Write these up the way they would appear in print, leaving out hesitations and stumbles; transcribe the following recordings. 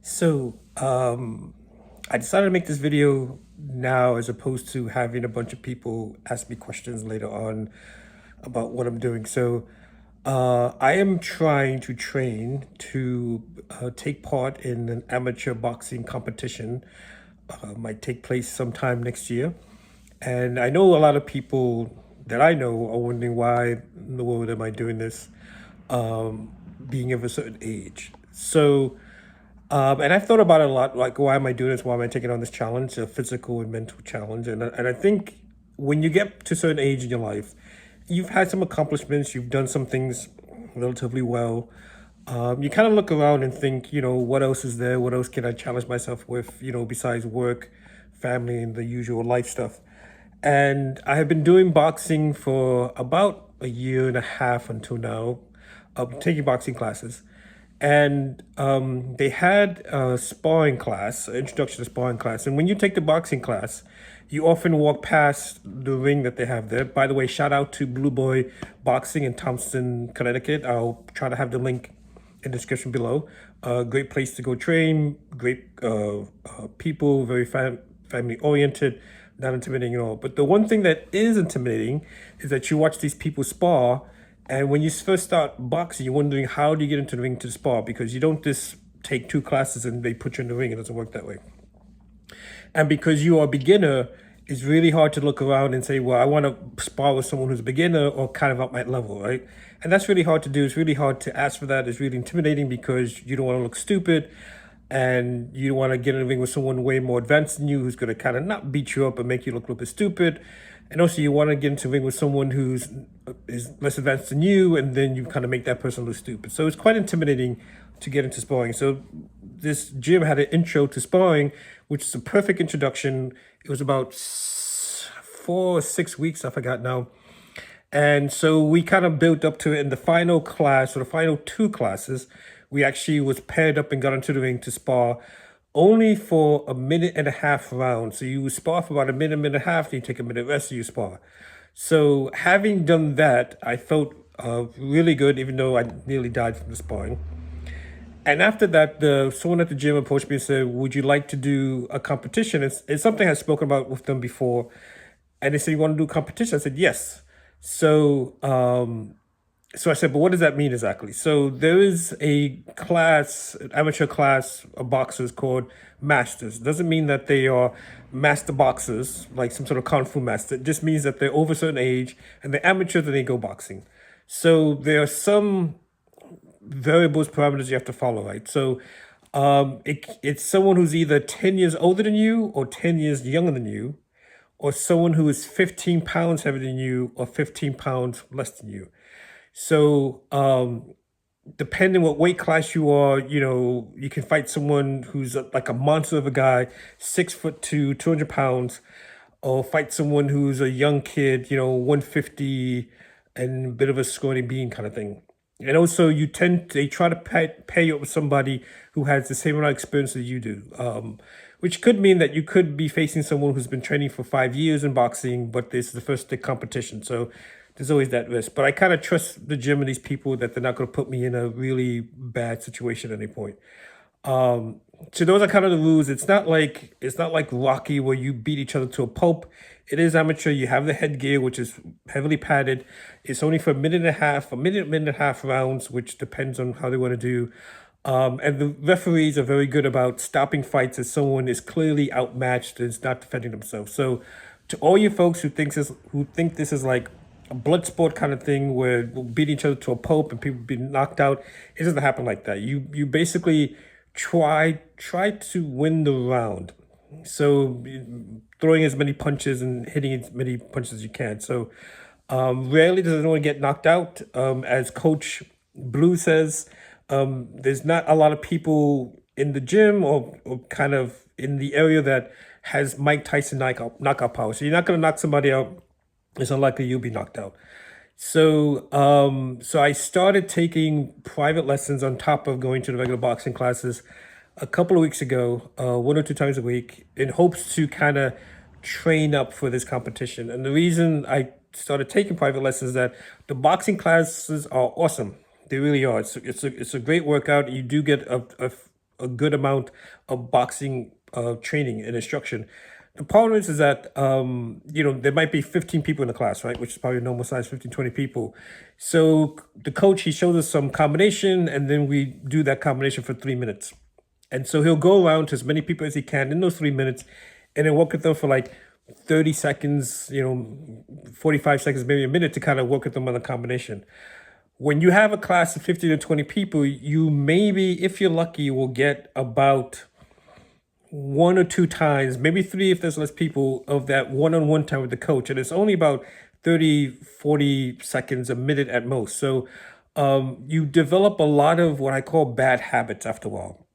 I decided to make this video now as opposed to having a bunch of people ask me questions later on about what I'm doing. I am trying to train to take part in an amateur boxing competition. Might take place sometime next year. And I know a lot of people that I know are wondering why in the world am I doing this, being of a certain age. And I've thought about it a lot, like why am I doing this? Why am I taking on this challenge, a physical and mental challenge? And I think when you get to a certain age in your life, you've had some accomplishments, you've done some things relatively well. You kind of look around and think, what else is there? What else can I challenge myself with, besides work, family, and the usual life stuff? And I have been doing boxing for about a year and a half until now, taking boxing classes. And they had a sparring class, an introduction to sparring class. And when you take the boxing class, you often walk past the ring that they have there. By the way, shout out to Blue Boy Boxing in Thomaston, Connecticut. I'll try to have the link in the description below. Great place to go train, great people, very family oriented, not intimidating at all. But the one thing that is intimidating is that you watch these people spar, and when you first start boxing, you're wondering how do you get into the ring to spar, because you don't just take two classes and they put you in the ring. It doesn't work that way. And because you are a beginner, it's really hard to look around and say, well, I want to spar with someone who's a beginner or kind of at my level, right? And that's really hard to do. It's really hard to ask for that. It's really intimidating because you don't want to look stupid and you don't want to get in the ring with someone way more advanced than you who's going to kind of not beat you up and make you look a little bit stupid. And also you want to get into the ring with someone who's is less advanced than you, and then you kind of make that person look stupid. So it's quite intimidating to get into sparring. So this gym had an intro to sparring, which is a perfect introduction. It was about 4 or 6 weeks, I forgot now. And so we kind of built up to it in the final class, or the final two classes. We actually was paired up and got into the ring to spar only for a minute and a half round. So you spar for about a minute and a half, then you take a minute rest, and you spar. So having done that, I felt really good, even though I nearly died from the sparring. And after that, someone at the gym approached me and said, would you like to do a competition? It's something I've spoken about with them before. And they said, you want to do a competition? I said, yes. So I said, but what does that mean exactly? So there is a class, an amateur class of boxers called masters. Doesn't mean that they are master boxers, like some sort of kung fu master. It just means that they're over a certain age and they're amateurs and they go boxing. So there are some variables, parameters you have to follow, right? So it's someone who's either 10 years older than you or 10 years younger than you, or someone who is 15 pounds heavier than you or 15 pounds less than you. So depending what weight class you are, you can fight someone who's like a monster of a guy, 6'2", 200 pounds, or fight someone who's a young kid, 150 and a bit of a scrawny bean kind of thing. And also, they try to pair you up with somebody who has the same amount of experience as you do, which could mean that you could be facing someone who's been training for 5 years in boxing, but this is the first big competition. So there's always that risk. But I kind of trust the gym and these people that they're not going to put me in a really bad situation at any point. So those are kind of the rules. It's not like Rocky where you beat each other to a pulp. It is amateur. You have the headgear, which is heavily padded. It's only for minute and a half rounds, which depends on how they want to do. And the referees are very good about stopping fights if someone is clearly outmatched and is not defending themselves. So to all you folks who think this is like a blood sport kind of thing where we'll beat each other to a pulp and people be knocked out, it doesn't happen like that. You basically try to win the round. So throwing as many punches and hitting as many punches as you can. So rarely does anyone get knocked out. As Coach Blue says, there's not a lot of people in the gym or kind of in the area that has Mike Tyson knockout power. So you're not going to knock somebody out. It's unlikely you'll be knocked out. So I started taking private lessons on top of going to the regular boxing classes a couple of weeks ago, 1 or 2 times a week, in hopes to kind of train up for this competition. And the reason I started taking private lessons is that the boxing classes are awesome. They really are. It's a great workout. You do get a a good amount of boxing training and instruction. The problem is that, there might be 15 people in the class, right? Which is probably a normal size, 15, 20 people. So the coach, he shows us some combination, and then we do that combination for 3 minutes. And so he'll go around to as many people as he can in those 3 minutes, and then work with them for like 30 seconds, 45 seconds, maybe a minute, to kind of work with them on the combination. When you have a class of 15 to 20 people, you maybe, if you're lucky, will get about 1 or 2 times, maybe 3 if there's less people, of that one-on-one time with the coach. And it's only about 30, 40 seconds, a minute at most. So you develop a lot of what I call bad habits after a while,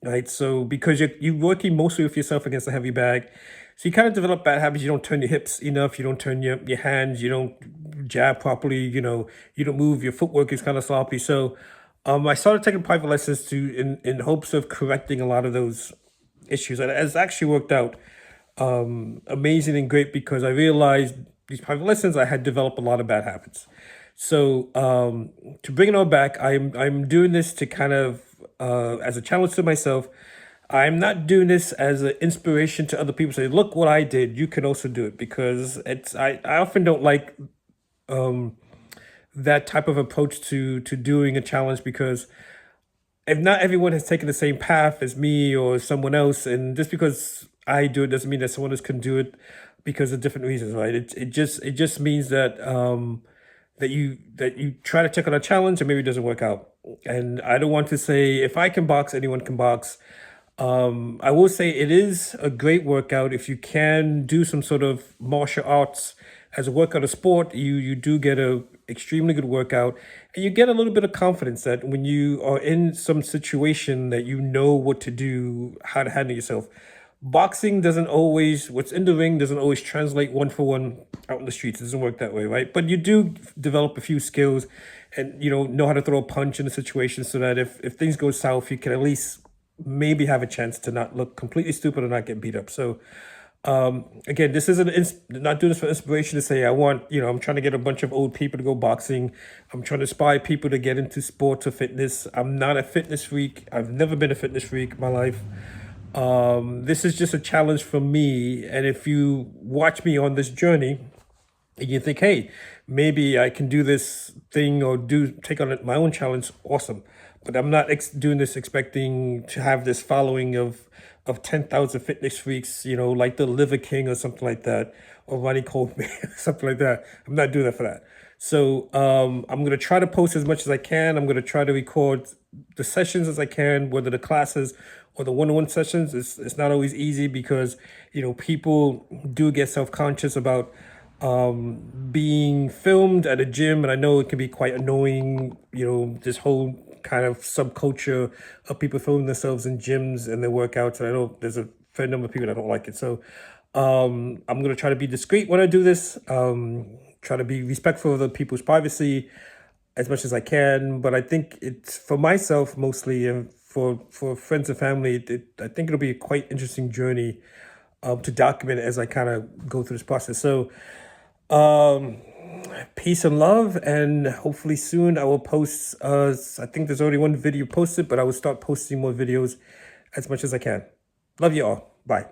right? So because you're working mostly with yourself against a heavy bag, so you kind of develop bad habits. You don't turn your hips enough. You don't turn your hands. You don't jab properly. You don't move. Your footwork is kind of sloppy. So I started taking private lessons in hopes of correcting a lot of those issues. And it's actually worked out amazing and great, because I realized these private lessons, I had developed a lot of bad habits. So to bring it all back, I'm doing this to kind of as a challenge to myself. I'm not doing this as an inspiration to other people. Say, look what I did, you can also do it, because I often don't like that type of approach to doing a challenge, because if not everyone has taken the same path as me or someone else, and just because I do it doesn't mean that someone else can do it because of different reasons, right? It just means that that you try to take on a challenge and maybe it doesn't work out. And I don't want to say if I can box, anyone can box. I will say it is a great workout if you can do some sort of martial arts as a workout of sport. You do get a extremely good workout, and you get a little bit of confidence that when you are in some situation that you know what to do, how to handle yourself. Boxing doesn't always, what's in the ring doesn't always translate one for one out in the streets. It doesn't work that way, right? But you do develop a few skills, and know how to throw a punch in a situation, so that if things go south, you can at least maybe have a chance to not look completely stupid or not get beat up. So again, this isn't not doing this for inspiration to say I want, I'm trying to get a bunch of old people to go boxing. I'm trying to inspire people to get into sports or fitness. I'm not a fitness freak. I've never been a fitness freak in my life. This is just a challenge for me. And if you watch me on this journey and you think, hey, maybe I can do this thing or take on my own challenge, awesome. But I'm not doing this expecting to have this following of 10,000 fitness freaks, like the Liver King or something like that, or Ronnie Coleman, something like that. I'm not doing that for that. So I'm going to try to post as much as I can. I'm going to try to record the sessions as I can, whether the classes or the one-on-one sessions. It's not always easy because, people do get self-conscious about being filmed at a gym. And I know it can be quite annoying, this whole kind of subculture of people filming themselves in gyms and their workouts. And I know there's a fair number of people that don't like it. So I'm going to try to be discreet when I do this, try to be respectful of the people's privacy as much as I can. But I think it's for myself mostly, and for friends and family, I think it'll be a quite interesting journey to document as I kind of go through this process. So peace and love, and hopefully soon I will post, I think there's already one video posted, but I will start posting more videos as much as I can. Love you all. Bye.